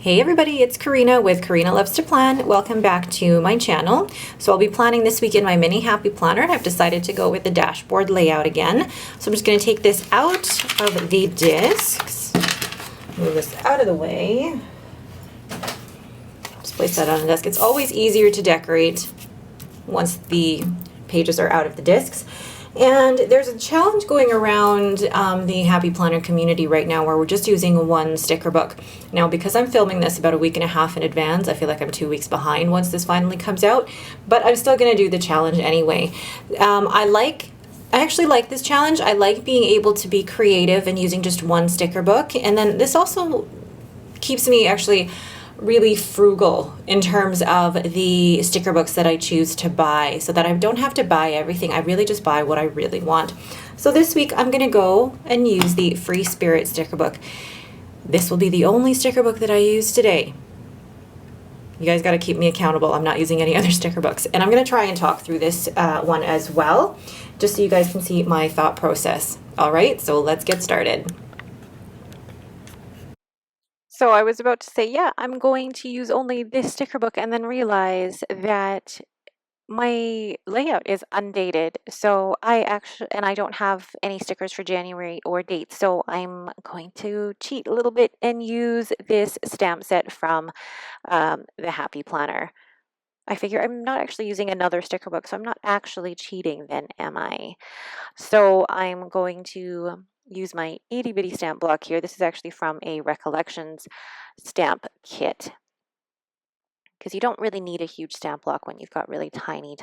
Hey everybody, it's Karina with Karina Loves to Plan. Welcome back to my channel. So I'll be planning this week in my mini happy planner. I've decided to go with the dashboard layout again. So I'm just going to take this out of the discs, move this out of the way, just place that on the desk. It's always easier to decorate once the pages are out of the discs. And there's a challenge going around the Happy Planner community right now where we're just using one sticker book. Now, because I'm filming this about a week and a half in advance, I feel like I'm 2 weeks behind once this finally comes out, but I'm still going to do the challenge anyway. I actually like this challenge. I like being able to be creative and using just one sticker book. And then this also keeps me actually really frugal in terms of the sticker books that I choose to buy so that I don't have to buy everything. I really just buy what I really want. So this week I'm going to go and use the Free Spirit sticker book. This will be the only sticker book that I use today. You guys got to keep me accountable. I'm not using any other sticker books. And I'm going to try and talk through this one as well, just so you guys can see my thought process. All right, so let's get started. So I was about to say, yeah, I'm going to use only this sticker book and then realize that my layout is undated. So I don't have any stickers for January or dates. So I'm going to cheat a little bit and use this stamp set from the Happy Planner. I figure I'm not actually using another sticker book, so I'm not actually cheating then, am I? So I'm going to use my itty bitty stamp block here. This is actually from a Recollections stamp kit, because you don't really need a huge stamp block when you've got really tiny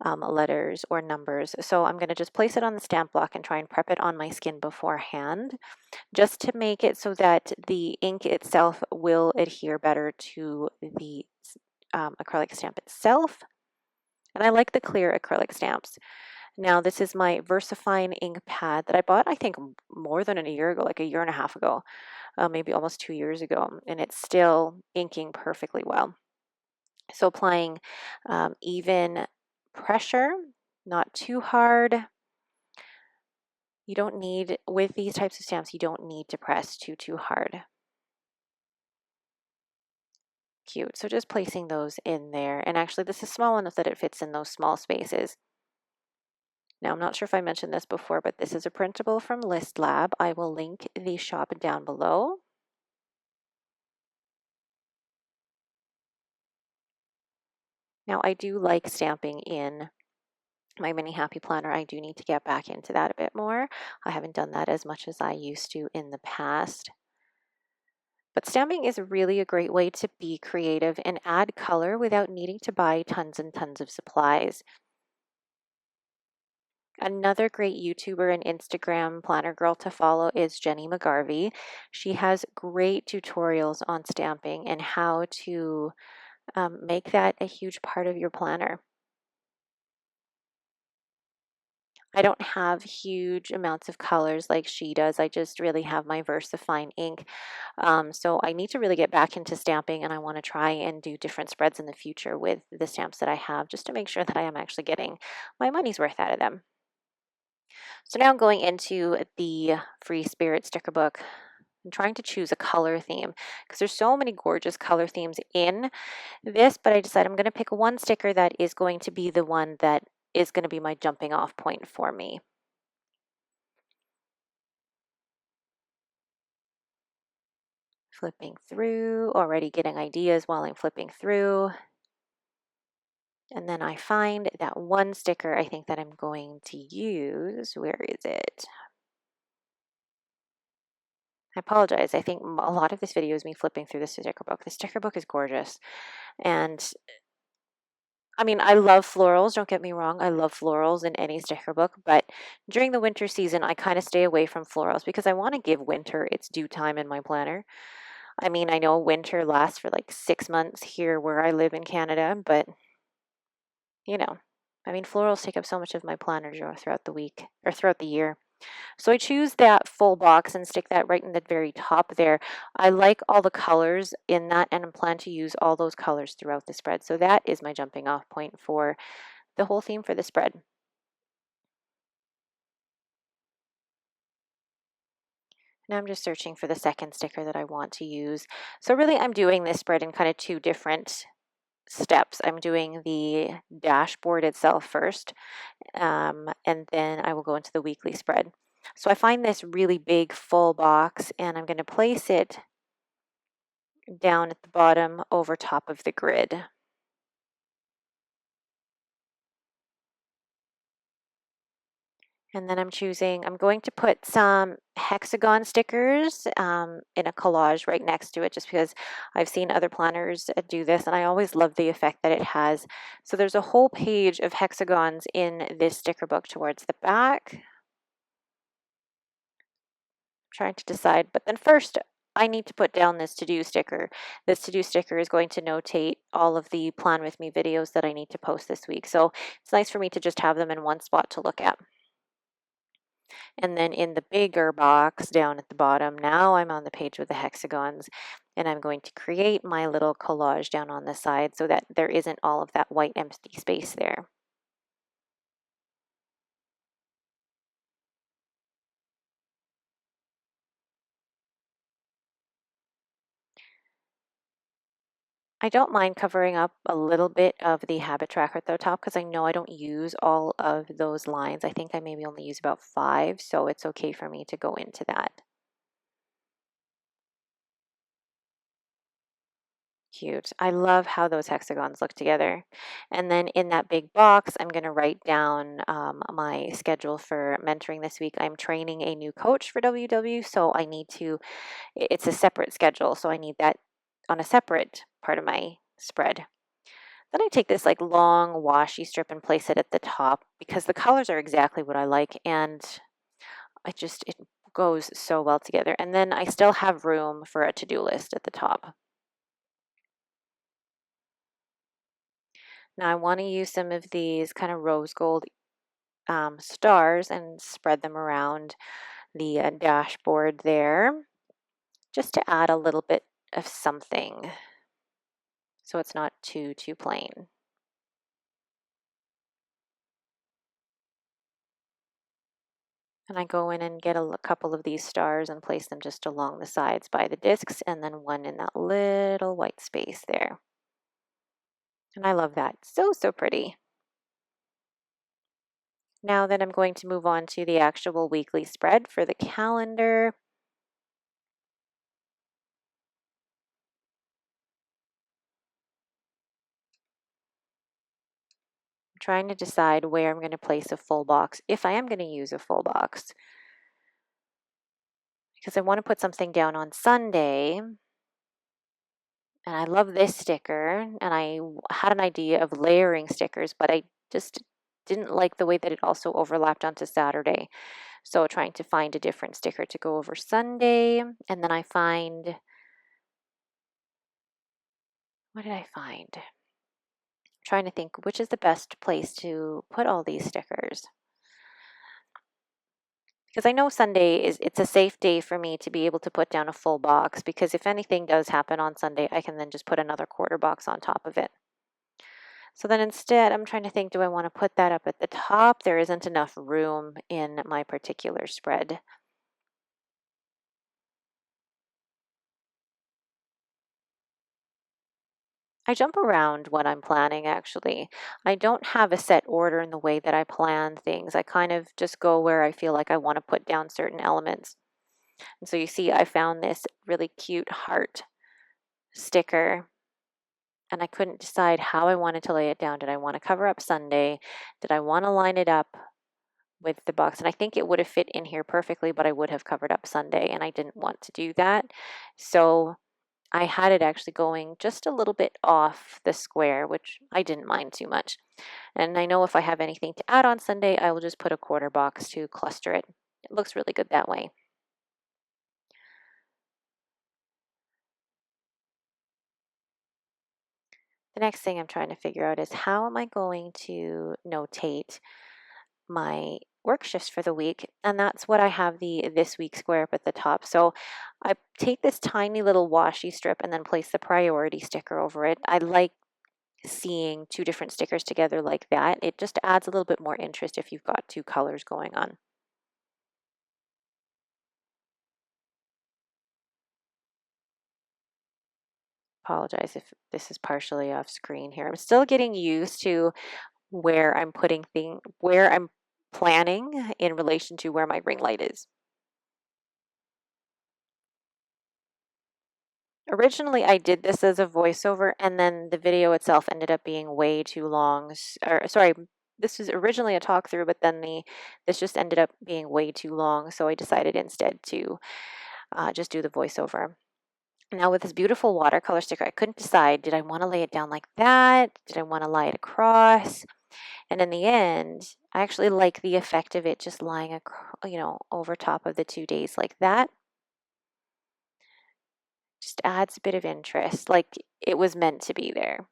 letters or numbers. So I'm going to just place it on the stamp block and try and prep it on my skin beforehand, just to make it so that the ink itself will adhere better to the acrylic stamp itself. And I like the clear acrylic stamps. Now, this is my VersaFine ink pad that I bought, I think, more than a year ago, like a year and a half ago, maybe almost 2 years ago, and it's still inking perfectly well. So applying even pressure, not too hard. You don't need, with these types of stamps, you don't need to press too hard. Cute. So just placing those in there. And actually, this is small enough that it fits in those small spaces. Now, I'm not sure if I mentioned this before, but this is a printable from List Lab. I will link the shop down below. Now, I do like stamping in my mini happy planner. I do need to get back into that a bit more. I haven't done that as much as I used to in the past. But stamping is really a great way to be creative and add color without needing to buy tons and tons of supplies. Another great YouTuber and Instagram planner girl to follow is Jenny McGarvey. She has great tutorials on stamping and how to make that a huge part of your planner. I don't have huge amounts of colors like she does. I just really have my VersaFine ink. So I need to really get back into stamping, and I want to try and do different spreads in the future with the stamps that I have, just to make sure that I am actually getting my money's worth out of them. So now I'm going into the Free Spirit sticker book. I'm trying to choose a color theme because there's so many gorgeous color themes in this, but I decided I'm going to pick one sticker that is going to be the one that is going to be my jumping off point for me. Flipping through, already getting ideas while I'm flipping through. And then I find that one sticker I think that I'm going to use. Where is it? I apologize. I think a lot of this video is me flipping through the sticker book. The sticker book is gorgeous. And I mean, I love florals, don't get me wrong. I love florals in any sticker book, but during the winter season, I kind of stay away from florals because I want to give winter its due time in my planner. I mean, I know winter lasts for like 6 months here where I live in Canada, but you know, I mean, florals take up so much of my planner throughout the week or throughout the year. So I choose that full box and stick that right in the very top there. I like all the colors in that, and I plan to use all those colors throughout the spread. So that is my jumping off point for the whole theme for the spread. Now I'm just searching for the second sticker that I want to use. So really I'm doing this spread in kind of two different steps. I'm doing the dashboard itself first, and then I will go into the weekly spread. So I find this really big full box and I'm going to place it down at the bottom over top of the grid. And then I'm going to put some hexagon stickers in a collage right next to it just because I've seen other planners do this and I always love the effect that it has. So there's a whole page of hexagons in this sticker book towards the back. I'm trying to decide, but then first I need to put down this to-do sticker. This to-do sticker is going to notate all of the Plan With Me videos that I need to post this week. So it's nice for me to just have them in one spot to look at. And then in the bigger box down at the bottom, now I'm on the page with the hexagons and I'm going to create my little collage down on the side so that there isn't all of that white empty space there. I don't mind covering up a little bit of the habit tracker at the top because I know I don't use all of those lines. I think I maybe only use about 5, so it's okay for me to go into that. Cute. I love how those hexagons look together. And then in that big box, I'm going to write down my schedule for mentoring this week. I'm training a new coach for WW, so I need to, it's a separate schedule, so I need that on a separate part of my spread. Then I take this like long washi strip and place it at the top because the colors are exactly what I like and it goes so well together. And then I still have room for a to-do list at the top. Now I want to use some of these kind of rose gold stars and spread them around the dashboard there just to add a little bit of something so it's not too plain. And I go in and get a couple of these stars and place them just along the sides by the discs and then one in that little white space there. And I love that. So pretty. Now then I'm going to move on to the actual weekly spread for the calendar. I'm trying to decide where I'm going to place a full box, if I am going to use a full box. Because I want to put something down on Sunday. And I love this sticker. And I had an idea of layering stickers, but I just didn't like the way that it also overlapped onto Saturday. So trying to find a different sticker to go over Sunday. And then I find, what did I find? I'm trying to think which is the best place to put all these stickers. Because I know Sunday it's a safe day for me to be able to put down a full box because if anything does happen on Sunday, I can then just put another quarter box on top of it. So then instead, I'm trying to think, do I want to put that up at the top? There isn't enough room in my particular spread. I jump around when I'm planning actually. I don't have a set order in the way that I plan things. I kind of just go where I feel like I want to put down certain elements. And so you see, I found this really cute heart sticker and I couldn't decide how I wanted to lay it down. Did I want to cover up Sunday? Did I want to line it up with the box? And I think it would have fit in here perfectly, but I would have covered up Sunday and I didn't want to do that. So I had it actually going just a little bit off the square, which I didn't mind too much. And I know if I have anything to add on Sunday, I will just put a quarter box to cluster it. It looks really good that way. The next thing I'm trying to figure out is how am I going to notate my work shifts for the week, and that's what I have the this week square up at the top. So I take this tiny little washi strip and then place the priority sticker over it. I like seeing two different stickers together like that. It just adds a little bit more interest if you've got two colors going on. apologize if this is partially off screen here. I'm still getting used to where I'm putting where I'm planning in relation to where my ring light is. Originally, I did this as a voiceover, and then the video itself ended up being way too long. Or sorry, this was originally a talk through, but then this just ended up being way too long. So I decided instead to just do the voiceover. Now with this beautiful watercolor sticker, I couldn't decide, did I want to lay it down like that? Did I want to lie it across? And in the end, I actually like the effect of it just lying, over top of the 2 days like that. Just adds a bit of interest, like it was meant to be there.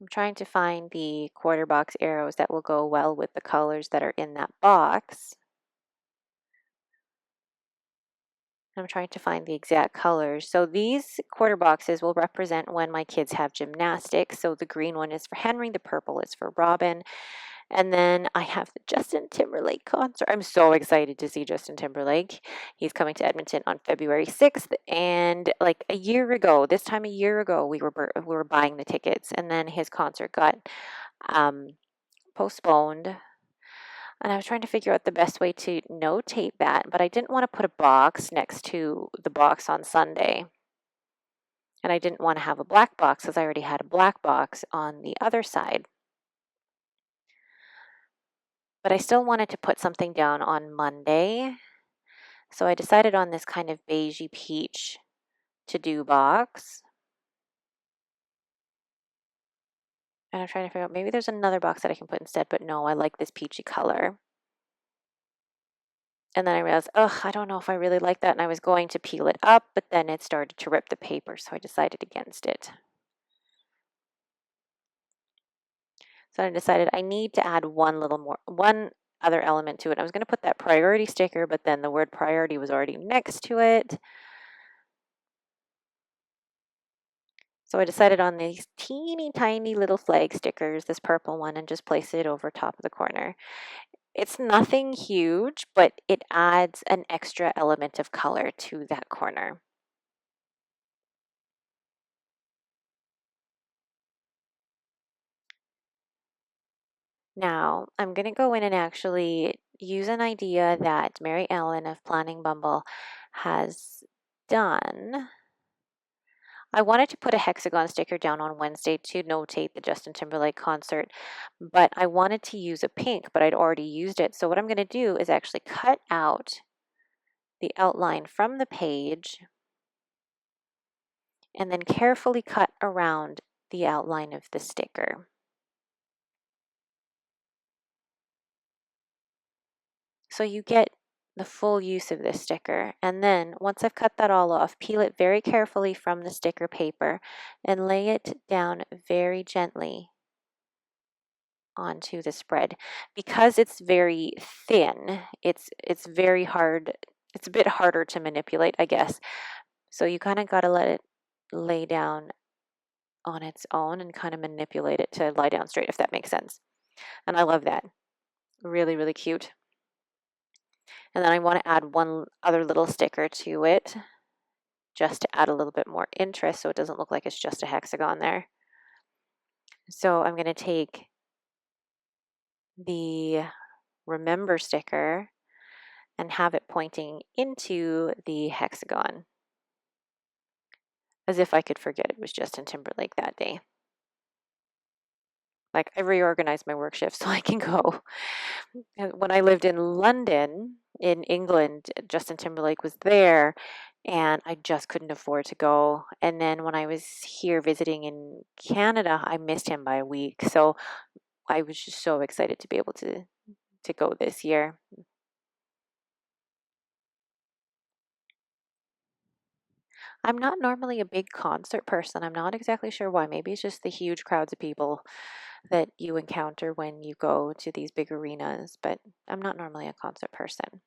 I'm trying to find the quarter box arrows that will go well with the colors that are in that box. I'm trying to find the exact colors. So these quarter boxes will represent when my kids have gymnastics. So the green one is for Henry, the purple is for Robin. And then I have the Justin Timberlake concert. I'm so excited to see Justin Timberlake. He's coming to Edmonton on February 6th. And like a year ago, this time a year ago, we were buying the tickets, and then his concert got um, postponed. And I was trying to figure out the best way to notate that, but I didn't want to put a box next to the box on Sunday. And I didn't want to have a black box because I already had a black box on the other side. But I still wanted to put something down on Monday. So I decided on this kind of beigey peach to-do box. And I'm trying to figure out, maybe there's another box that I can put instead, but no, I like this peachy color. And then I realized, I don't know if I really like that. And I was going to peel it up, but then it started to rip the paper, so I decided against it. So I decided I need to add one other element to it. I was going to put that priority sticker, but then the word priority was already next to it. So I decided on these teeny tiny little flag stickers, this purple one, and just place it over top of the corner. It's nothing huge, but it adds an extra element of color to that corner. Now, I'm going to go in and actually use an idea that Mary Ellen of Planning Bumble has done. I wanted to put a hexagon sticker down on Wednesday to notate the Justin Timberlake concert, but I wanted to use a pink, but I'd already used it. So what I'm going to do is actually cut out the outline from the page and then carefully cut around the outline of the sticker. So you get the full use of this sticker. And then once I've cut that all off, peel it very carefully from the sticker paper and lay it down very gently onto the spread. Because it's very thin, it's very hard, it's a bit harder to manipulate, I guess. So you kind of got to let it lay down on its own and kind of manipulate it to lie down straight, if that makes sense. And I love that. Really, really cute. And then I want to add one other little sticker to it just to add a little bit more interest so it doesn't look like it's just a hexagon there. So I'm going to take the remember sticker and have it pointing into the hexagon, as if I could forget it was Justin Timberlake that day. Like, I reorganized my work shift so I can go. And when I lived in London, in England, Justin Timberlake was there, and I just couldn't afford to go. And then when I was here visiting in Canada, I missed him by a week. So I was just so excited to be able to go this year. I'm not normally a big concert person. I'm not exactly sure why. Maybe it's just the huge crowds of people that you encounter when you go to these big arenas, but I'm not normally a concert person.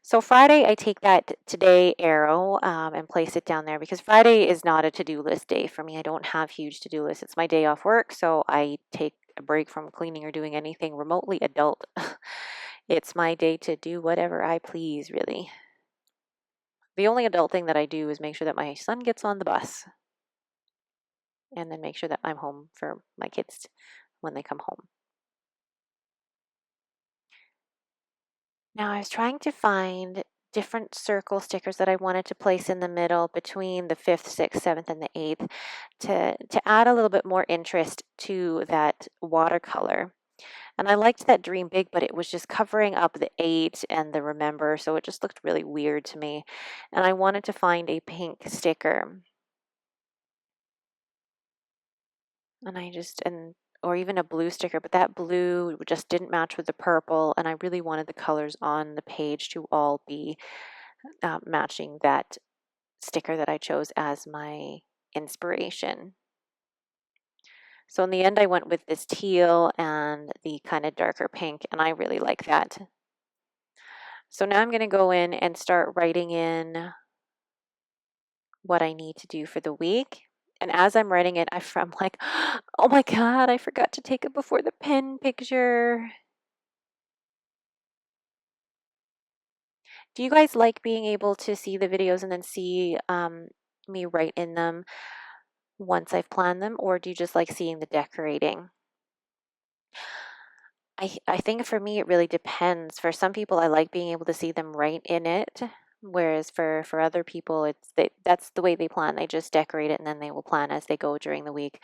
So Friday, I take that today arrow and place it down there because Friday is not a to-do list day for me. I don't have huge to-do lists. It's my day off work, so I take a break from cleaning or doing anything remotely adult It's my day to do whatever I please, really. The only adult thing that I do is make sure that my son gets on the bus and then make sure that I'm home for my kids when they come home. Now, I was trying to find different circle stickers that I wanted to place in the middle between the 5th, 6th, 7th, and the 8th to add a little bit more interest to that watercolor. And I liked that dream big, but it was just covering up the 8 and the remember, so it just looked really weird to me. And I wanted to find a pink sticker. And or even a blue sticker, but that blue just didn't match with the purple, and I really wanted the colors on the page to all be matching that sticker that I chose as my inspiration. So in the end, I went with this teal and the kind of darker pink, and I really like that. So now I'm going to go in and start writing in what I need to do for the week. And as I'm writing it, I'm like, oh my God, I forgot to take a before the pen picture. Do you guys like being able to see the videos and then see me write in them once I've planned them, or do you just like seeing the decorating? I think for me it really depends. For some people, I like being able to see them write in it, whereas for other people, that's the way they plan. They just decorate it and then they will plan as they go during the week.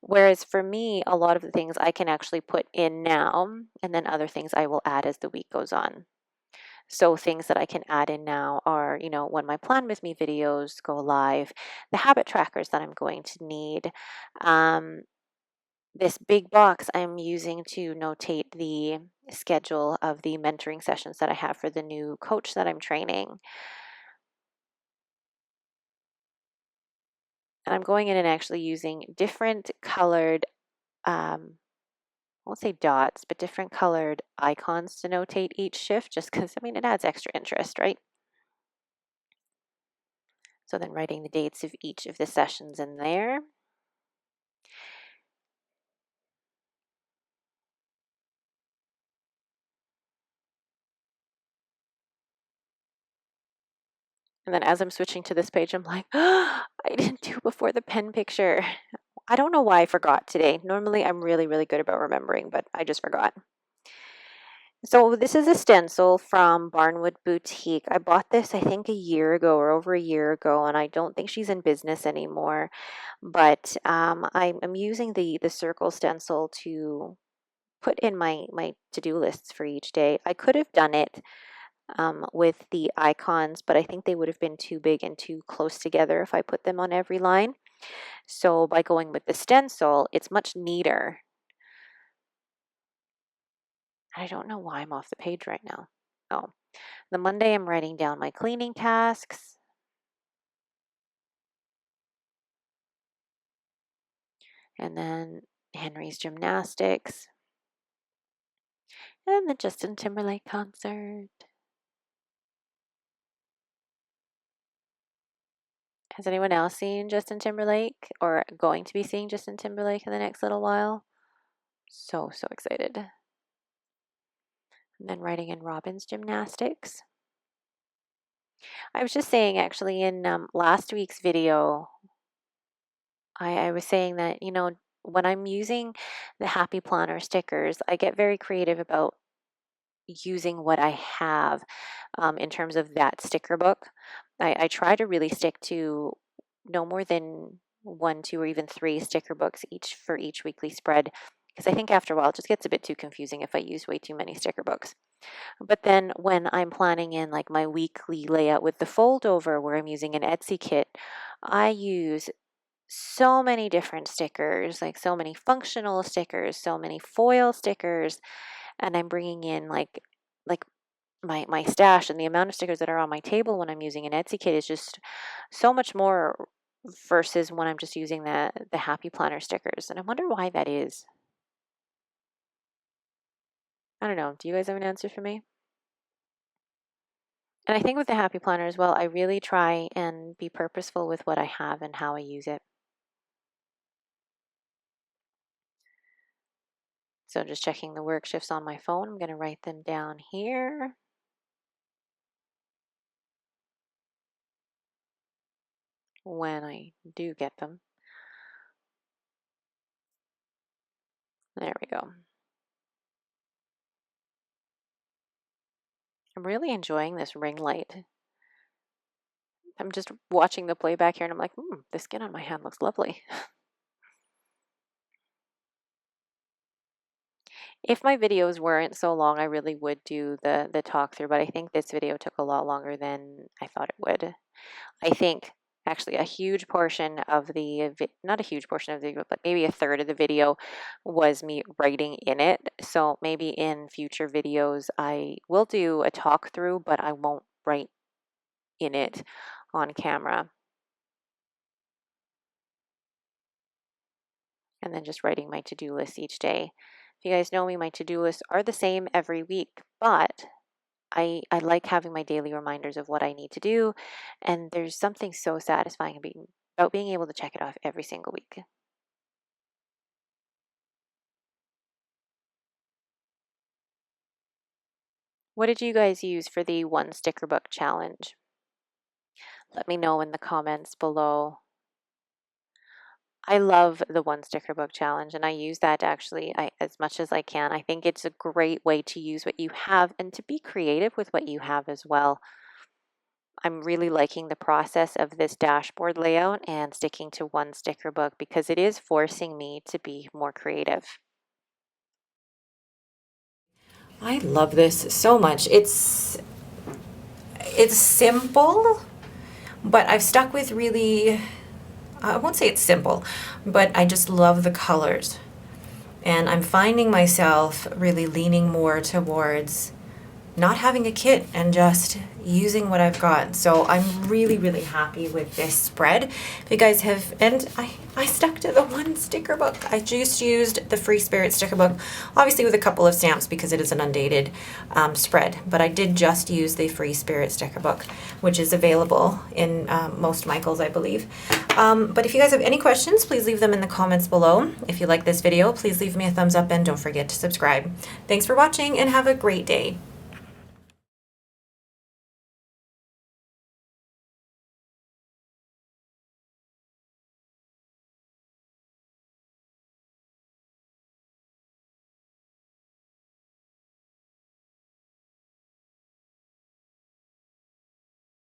Whereas for me, a lot of the things I can actually put in now, and then other things I will add as the week goes on. So things that I can add in now are, when my Plan With Me videos go live, the habit trackers that I'm going to need, um, this big box I'm using to notate the schedule of the mentoring sessions that I have for the new coach that I'm training. And I'm going in and actually using different colored, I won't say dots, but different colored icons to notate each shift, just because, it adds extra interest, right? So then writing the dates of each of the sessions in there. And then as I'm switching to this page, I'm like, I didn't do before the pen picture. I don't know why I forgot today. Normally, I'm really, really good about remembering, but I just forgot. So this is a stencil from Barnwood Boutique. I bought this, I think, a year ago or over a year ago, and I don't think she's in business anymore. But I'm using the circle stencil to put in my to-do lists for each day. I could have done it with the icons, but I think they would have been too big and too close together if I put them on every line. So by going with the stencil, it's much neater. I don't know why I'm off the page right now. Oh, the Monday I'm writing down my cleaning tasks. And then Henry's gymnastics. And the Justin Timberlake concert. Has anyone else seen Justin Timberlake or going to be seeing Justin Timberlake in the next little while? So, so excited. And then writing in Robin's gymnastics. I was just saying, actually, in last week's video, I was saying that, when I'm using the Happy Planner stickers, I get very creative about using what I have in terms of that sticker book. I try to really stick to no more than one, two, or even three sticker books each for each weekly spread. Because I think after a while it just gets a bit too confusing if I use way too many sticker books. But then when I'm planning in like my weekly layout with the fold over where I'm using an Etsy kit, I use so many different stickers, like so many functional stickers, so many foil stickers, and I'm bringing in like my stash, and the amount of stickers that are on my table when I'm using an Etsy kit is just so much more versus when I'm just using the Happy Planner stickers. And I wonder why that is. I don't know. Do you guys have an answer for me? And I think with the Happy Planner as well, I really try and be purposeful with what I have and how I use it. So just checking the work shifts on my phone. I'm going to write them down here. When I do get them. There we go. I'm really enjoying this ring light. I'm just watching the playback here and I'm like, the skin on my hand looks lovely. If my videos weren't so long, I really would do the talk through, but I think this video took a lot longer than I thought it would. I think actually a huge portion of the, not a huge portion of the video, but maybe a third of the video was me writing in it. So maybe in future videos, I will do a talk through, but I won't write in it on camera. And then just writing my to-do list each day. If you guys know me, my to-do lists are the same every week, but I like having my daily reminders of what I need to do, and there's something so satisfying about being able to check it off every single week. What did you guys use for the one sticker book challenge? Let me know in the comments below. I love the one sticker book challenge, and I use that actually as much as I can. I think it's a great way to use what you have and to be creative with what you have as well. I'm really liking the process of this dashboard layout and sticking to one sticker book because it is forcing me to be more creative. I love this so much. It's simple, but I've stuck with really, I won't say it's simple, but I just love the colors. And I'm finding myself really leaning more towards not having a kit and just using what I've got. So I'm really, really happy with this spread. If you guys have, and I stuck to the one sticker book. I just used the Free Spirit sticker book, obviously with a couple of stamps because it is an undated spread, but I did just use the Free Spirit sticker book, which is available in most Michaels, I believe. But if you guys have any questions, please leave them in the comments below. If you like this video, please leave me a thumbs up and don't forget to subscribe. Thanks for watching and have a great day.